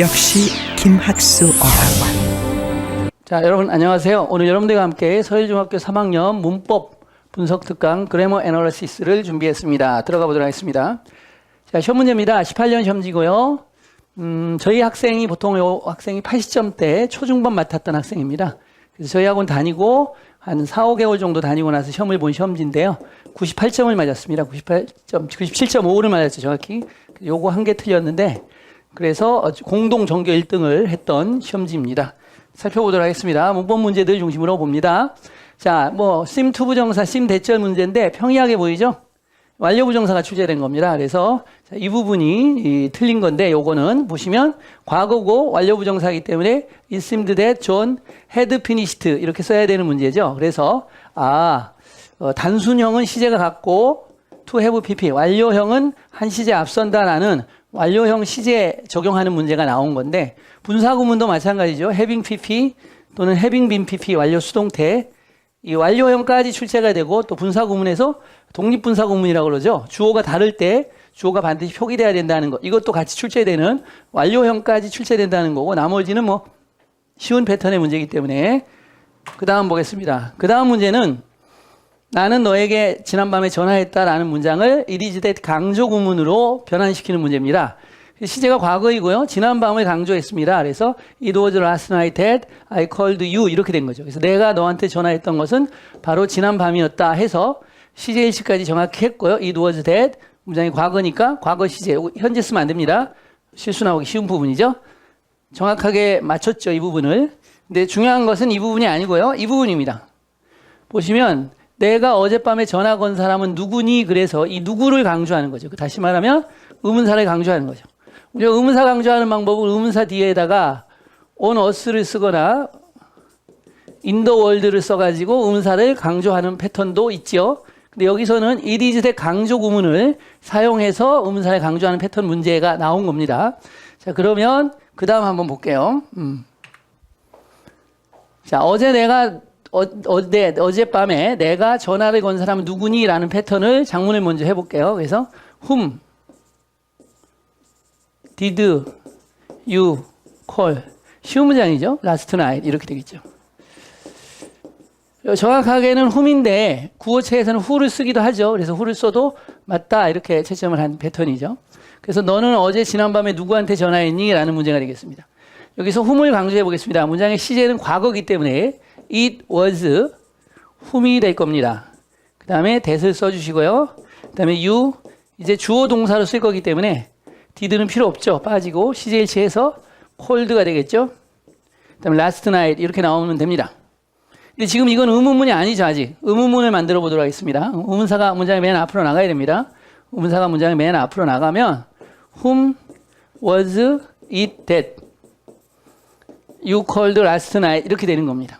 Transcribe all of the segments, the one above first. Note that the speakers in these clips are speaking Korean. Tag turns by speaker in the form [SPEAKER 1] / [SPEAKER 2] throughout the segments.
[SPEAKER 1] 역시 김학수 어학원.
[SPEAKER 2] 자, 여러분 안녕하세요. 오늘 여러분들과 함께 서울중학교 3학년 문법 분석 특강 그래머 애널리시스를 준비했습니다. 들어가 보도록 하겠습니다. 자, 시험 문제입니다. 18년 시험지고요. 저희 학생이 보통 학생이 80점대 초중반 맡았던 학생입니다. 그래서 저희 학원 다니고 한 4, 5개월 정도 다니고 나서 시험을 본 시험지인데요. 98점을 맞았습니다. 97.5를 맞았죠, 정확히. 요거 한 개 틀렸는데, 그래서 공동 전교 1등을 했던 시험지입니다. 살펴보도록 하겠습니다. 문법 문제들 중심으로 봅니다. 자, 심 투부정사, 심 대절 문제인데 평이하게 보이죠? 완료부정사가 출제된 겁니다. 그래서 이 부분이 틀린 건데, 요거는 보시면 과거고 완료부정사이기 때문에 it seemed that John had finished 이렇게 써야 되는 문제죠. 그래서 단순형은 시제가 같고 to have pp, 완료형은 한 시제 앞선다라는 완료형 시제 적용하는 문제가 나온 건데, 분사구문도 마찬가지죠. having pp 또는 having been pp 완료 수동태, 이 완료형까지 출제가 되고, 또 분사구문에서 독립분사구문이라고 그러죠. 주어가 다를 때 주어가 반드시 표기돼야 된다는 것, 이것도 같이 출제되는 완료형까지 출제된다는 거고, 나머지는 쉬운 패턴의 문제이기 때문에. 그 다음 보겠습니다. 그 다음 문제는 나는 너에게 지난밤에 전화했다라는 문장을 it is that 강조 구문으로 변환시키는 문제입니다. 시제가 과거이고요. 지난밤을 강조했습니다. 그래서 it was last night that I called you 이렇게 된 거죠. 그래서 내가 너한테 전화했던 것은 바로 지난밤이었다 해서 시제 일치까지 정확히 했고요. it was that 문장이 과거니까 과거 시제, 현재 쓰면 안 됩니다. 실수 나오기 쉬운 부분이죠. 정확하게 맞췄죠, 이 부분을. 근데 중요한 것은 이 부분이 아니고요. 이 부분입니다. 보시면 내가 어젯밤에 전화 건 사람은 누구니? 그래서 이 누구를 강조하는 거죠. 다시 말하면 의문사를 강조하는 거죠. 우리가 의문사 강조하는 방법은 의문사 뒤에다가 on us를 쓰거나 in the world를 써가지고 의문사를 강조하는 패턴도 있죠. 근데 여기서는 it is the 강조 구문을 사용해서 의문사를 강조하는 패턴 문제가 나온 겁니다. 자, 그러면 그 다음 한번 볼게요. 자, 어젯밤에 내가 전화를 건 사람은 누구니? 라는 패턴을 작문을 먼저 해볼게요. 그래서 whom did you call? 쉬운 문장이죠. last night 이렇게 되겠죠. 정확하게는 whom인데 구어체에서는 who를 쓰기도 하죠. 그래서 who를 써도 맞다 이렇게 채점을 한 패턴이죠. 그래서 너는 어제 지난밤에 누구한테 전화했니? 라는 문제가 되겠습니다. 여기서 whom을 강조해 보겠습니다. 문장의 시제는 과거이기 때문에 it was whom이 될 겁니다. 그 다음에 that을 써주시고요. 그 다음에 you, 이제 주어 동사로 쓸 거기 때문에 did는 필요 없죠. 빠지고 시제일치해서 called가 되겠죠. 그 다음에 last night 이렇게 나오면 됩니다. 근데 지금 이건 의문문이 아니죠. 아직 의문문을 만들어 보도록 하겠습니다. 의문사가 문장의 맨 앞으로 나가야 됩니다. 의문사가 문장의 맨 앞으로 나가면 whom was it that you called last night 이렇게 되는 겁니다.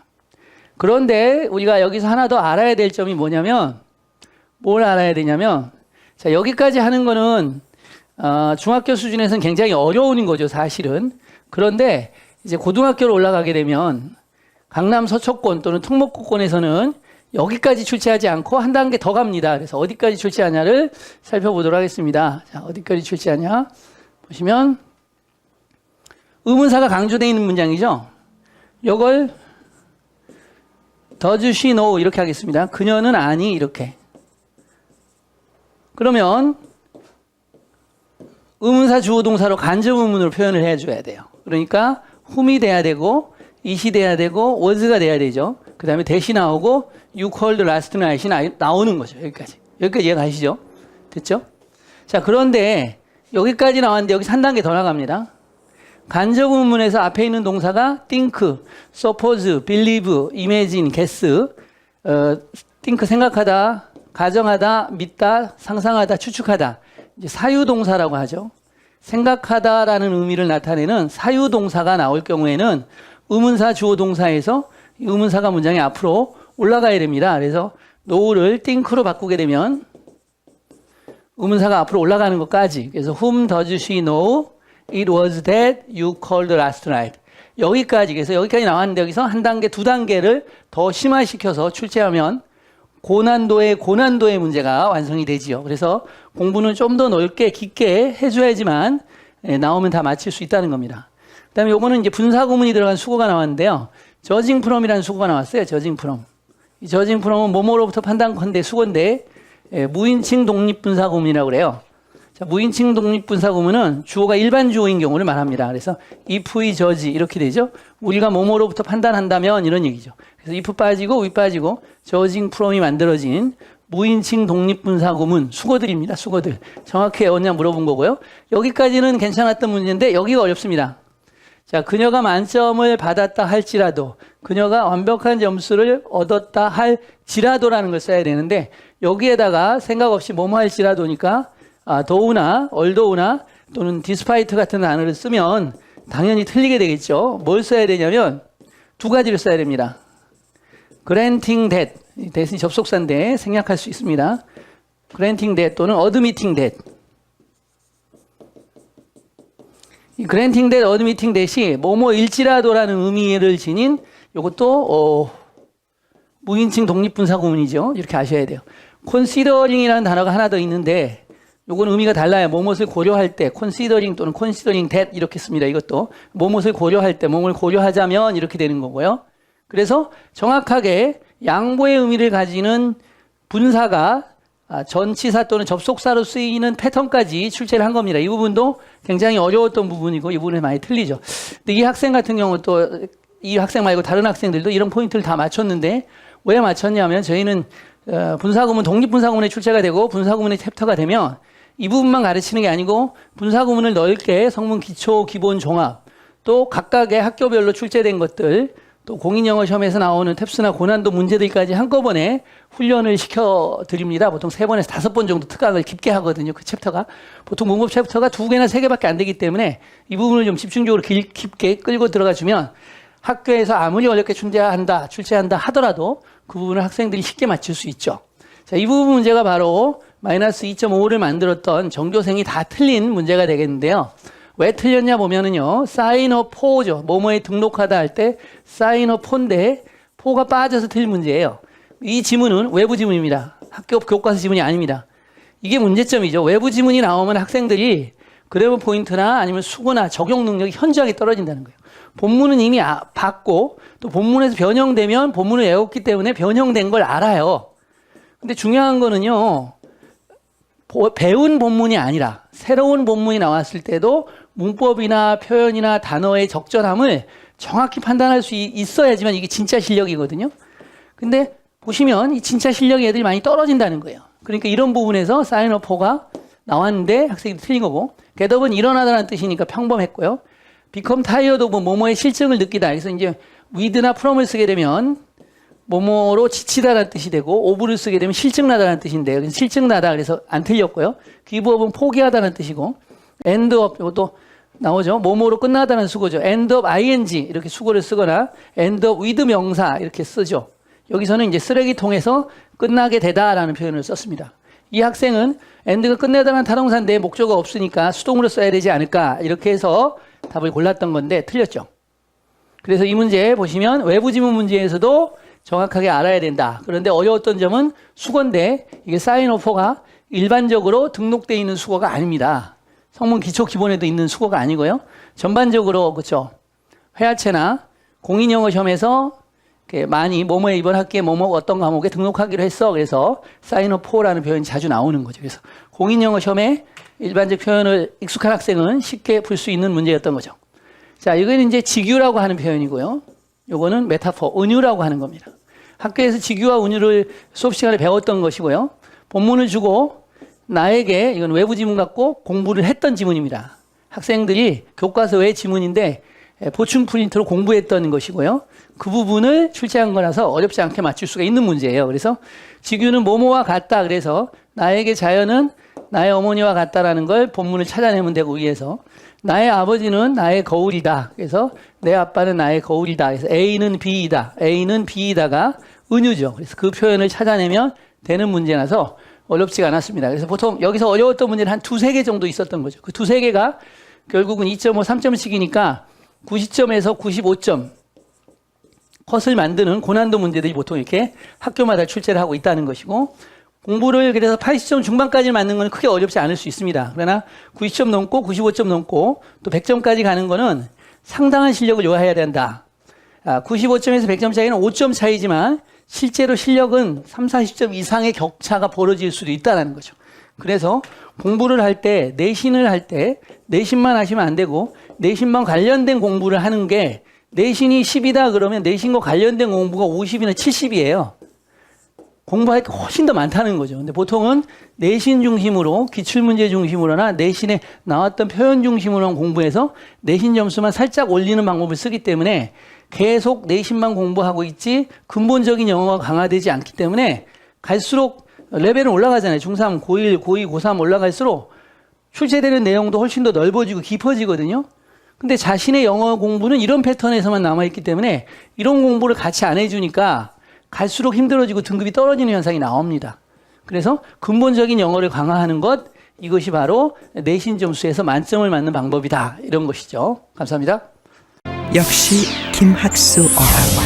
[SPEAKER 2] 그런데 우리가 여기서 하나 더 알아야 될 점이 뭐냐면, 뭘 알아야 되냐면, 자, 여기까지 하는 거는 중학교 수준에서는 굉장히 어려운 거죠, 사실은. 그런데 이제 고등학교로 올라가게 되면 강남 서초권 또는 특목고권에서는 여기까지 출제하지 않고 한 단계 더 갑니다. 그래서 어디까지 출제하냐를 살펴보도록 하겠습니다. 자, 어디까지 출제하냐? 보시면 의문사가 강조되어 있는 문장이죠. 이걸 does she know 이렇게 하겠습니다. 그녀는 아니 이렇게. 그러면 의문사 주어 동사로 간접 의문으로 표현을 해줘야 돼요. 그러니까 whom이 돼야 되고 it이 돼야 되고 was가 돼야 되죠. 그 다음에 that이 나오고 you called last night이 나오는 거죠. 여기까지 이해가 가시죠? 됐죠? 자, 그런데 여기까지 나왔는데 여기서 한 단계 더 나갑니다. 간접 의문에서 앞에 있는 동사가 think, suppose, believe, imagine, guess, think 생각하다, 가정하다, 믿다, 상상하다, 추측하다. 이제 사유동사라고 하죠. 생각하다라는 의미를 나타내는 사유동사가 나올 경우에는 의문사 주어 동사에서 의문사가 문장의 앞으로 올라가야 됩니다. 그래서 know를 think로 바꾸게 되면 의문사가 앞으로 올라가는 것까지. 그래서 whom does she know? It was that you called last night. 여기까지. 그래서 여기까지 나왔는데 여기서 한 단계, 두 단계를 더 심화시켜서 출제하면 고난도의 문제가 완성이 되지요. 그래서 공부는 좀 더 넓게 깊게 해줘야지만 나오면 다 맞힐 수 있다는 겁니다. 그다음에 요거는 이제 분사 구문이 들어간 수거가 나왔는데요. 저징 프롬이라는 수거가 나왔어요. 저징 프롬. 이 저징 프롬은 뭐뭐로부터 판단컨대 수거인데 무인칭 독립분사 구문이라고 그래요. 자, 무인칭 독립분사 구문은 주어가 일반 주어인 경우를 말합니다. 그래서 if 의 저지 이렇게 되죠. 우리가 뭐뭐로부터 판단한다면 이런 얘기죠. 그래서 if 빠지고 we 빠지고 저징 프롬이 만들어진 무인칭 독립분사 구문 수거들입니다. 수거들. 정확히 외웠냐 물어본 거고요. 여기까지는 괜찮았던 문제인데 여기가 어렵습니다. 자, 그녀가 만점을 받았다 할지라도, 그녀가 완벽한 점수를 얻었다 할지라도라는 걸 써야 되는데, 여기에다가 생각 없이 뭐뭐 할지라도니까, 더우나, 얼더우나, 또는 despite 같은 단어를 쓰면 당연히 틀리게 되겠죠. 뭘 써야 되냐면, 두 가지를 써야 됩니다. granting that, that이 접속사인데 생략할 수 있습니다. granting that 또는 admitting that. 이 granting that, admitting that이 뭐뭐일지라도라는 의미를 지닌 이것도 무인칭 독립분사 구문이죠. 이렇게 아셔야 돼요. considering이라는 단어가 하나 더 있는데 요건 의미가 달라요. 뭐뭇을 고려할 때 considering 또는 considering that 이렇게 씁니다. 이것도 뭐뭇을 고려할 때 뭐뭘 고려하자면 이렇게 되는 거고요. 그래서 정확하게 양보의 의미를 가지는 분사가 전치사 또는 접속사로 쓰이는 패턴까지 출제를 한 겁니다. 이 부분도 굉장히 어려웠던 부분이고 이 부분에 많이 틀리죠. 근데 이 학생 같은 경우 또 이 학생 말고 다른 학생들도 이런 포인트를 다 맞췄는데 왜 맞췄냐면 저희는 분사구문 독립분사구문에 출제가 되고 분사구문의 챕터가 되면 이 부분만 가르치는 게 아니고 분사구문을 넓게 성문 기초 기본 종합 또 각각의 학교별로 출제된 것들 또 공인영어 시험에서 나오는 탭스나 고난도 문제들까지 한꺼번에 훈련을 시켜드립니다. 보통 3번에서 5번 정도 특강을 깊게 하거든요. 그 챕터가. 보통 문법 챕터가 2개나 3개밖에 안 되기 때문에 이 부분을 좀 집중적으로 깊게 끌고 들어가주면 학교에서 아무리 어렵게 출제한다 하더라도 그 부분을 학생들이 쉽게 맞출 수 있죠. 자, 이 부분 문제가 바로 마이너스 2.5를 만들었던 전교생이 다 틀린 문제가 되겠는데요. 왜 틀렸냐 보면은요, sign up for죠. 뭐뭐에 등록하다 할 때 sign up for인데 for가 빠져서 틀린 문제예요. 이 지문은 외부 지문입니다. 학교 교과서 지문이 아닙니다. 이게 문제점이죠. 외부 지문이 나오면 학생들이 그래머 포인트나 아니면 수고나 적용 능력이 현저하게 떨어진다는 거예요. 본문은 이미 봤고 또 본문에서 변형되면 본문을 외웠기 때문에 변형된 걸 알아요. 근데 중요한 거는요, 배운 본문이 아니라 새로운 본문이 나왔을 때도 문법이나 표현이나 단어의 적절함을 정확히 판단할 수 있어야지만 이게 진짜 실력이거든요. 근데 보시면 이 진짜 실력의 애들이 많이 떨어진다는 거예요. 그러니까 이런 부분에서 sign up for가 나왔는데 학생이 틀린 거고, get up은 일어나다라는 뜻이니까 평범했고요. become tired of 뭐뭐의 실증을 느끼다. 그래서 이제 with나 from을 쓰게 되면 뭐뭐로 지치다라는 뜻이 되고 of를 쓰게 되면 실증나다라는 뜻인데요. 그래서 실증나다 그래서 안 틀렸고요. give up은 포기하다라는 뜻이고 end up 이것도 나오죠. 뭐뭐로 끝나다는 수고죠. end up ing 이렇게 수고를 쓰거나 end up with 명사 이렇게 쓰죠. 여기서는 이제 쓰레기통에서 끝나게 되다라는 표현을 썼습니다. 이 학생은 end가 끝내다라는 타동사인데 목적어가 없으니까 수동으로 써야 되지 않을까 이렇게 해서 답을 골랐던 건데 틀렸죠. 그래서 이 문제 보시면 외부 지문 문제에서도 정확하게 알아야 된다. 그런데 어려웠던 점은 수거인데 이게 sign up for가 일반적으로 등록되어 있는 수거가 아닙니다. 성문 기초 기본에도 있는 수거가 아니고요. 전반적으로 그렇죠. 회화체나 공인영어 시험에서 많이 뭐뭐에 이번 학기에 뭐뭐 어떤 과목에 등록하기로 했어. 그래서 sign up for라는 표현이 자주 나오는 거죠. 그래서 공인영어 시험에 일반적 표현을 익숙한 학생은 쉽게 풀 수 있는 문제였던 거죠. 자, 이거는 이제 직유라고 하는 표현이고요. 요거는 메타포, 은유라고 하는 겁니다. 학교에서 직유와 은유를 수업 시간에 배웠던 것이고요. 본문을 주고 나에게 이건 외부 지문 갖고 공부를 했던 지문입니다. 학생들이 교과서 외 지문인데 보충 프린트로 공부했던 것이고요. 그 부분을 출제한 거라서 어렵지 않게 맞출 수가 있는 문제예요. 그래서 직유는 뭐뭐와 같다. 그래서 나에게 자연은 나의 어머니와 같다라는 걸 본문을 찾아내면 되고 위에서 나의 아버지는 나의 거울이다. 그래서 내 아빠는 나의 거울이다. 그래서 A는 B이다. A는 B이다가 은유죠. 그래서 그 표현을 찾아내면 되는 문제라서 어렵지가 않았습니다. 그래서 보통 여기서 어려웠던 문제는 한 2-3개 정도 있었던 거죠. 그 2-3개가 결국은 2.5, 3점씩이니까 90점에서 95점 컷을 만드는 고난도 문제들이 보통 이렇게 학교마다 출제를 하고 있다는 것이고 공부를 그래서 80점 중반까지 맞는 건 크게 어렵지 않을 수 있습니다. 그러나 90점 넘고 95점 넘고 또 100점까지 가는 거는 상당한 실력을 요하해야 된다. 95점에서 100점 차이는 5점 차이지만 실제로 실력은 40점 이상의 격차가 벌어질 수도 있다는 거죠. 그래서 공부를 할 때, 내신을 할 때 내신만 하시면 안 되고 내신만 관련된 공부를 하는 게 내신이 10이다 그러면 내신과 관련된 공부가 50이나 70이에요. 공부할 게 훨씬 더 많다는 거죠. 근데 보통은 내신 중심으로, 기출문제 중심으로나 내신에 나왔던 표현 중심으로 공부해서 내신 점수만 살짝 올리는 방법을 쓰기 때문에 계속 내신만 공부하고 있지 근본적인 영어가 강화되지 않기 때문에 갈수록 레벨은 올라가잖아요. 중3, 고1, 고2, 고3 올라갈수록 출제되는 내용도 훨씬 더 넓어지고 깊어지거든요. 근데 자신의 영어 공부는 이런 패턴에서만 남아있기 때문에 이런 공부를 같이 안 해주니까 갈수록 힘들어지고 등급이 떨어지는 현상이 나옵니다. 그래서 근본적인 영어를 강화하는 것, 이것이 바로 내신 점수에서 만점을 맞는 방법이다. 이런 것이죠. 감사합니다.
[SPEAKER 1] 역시 김학수 어학원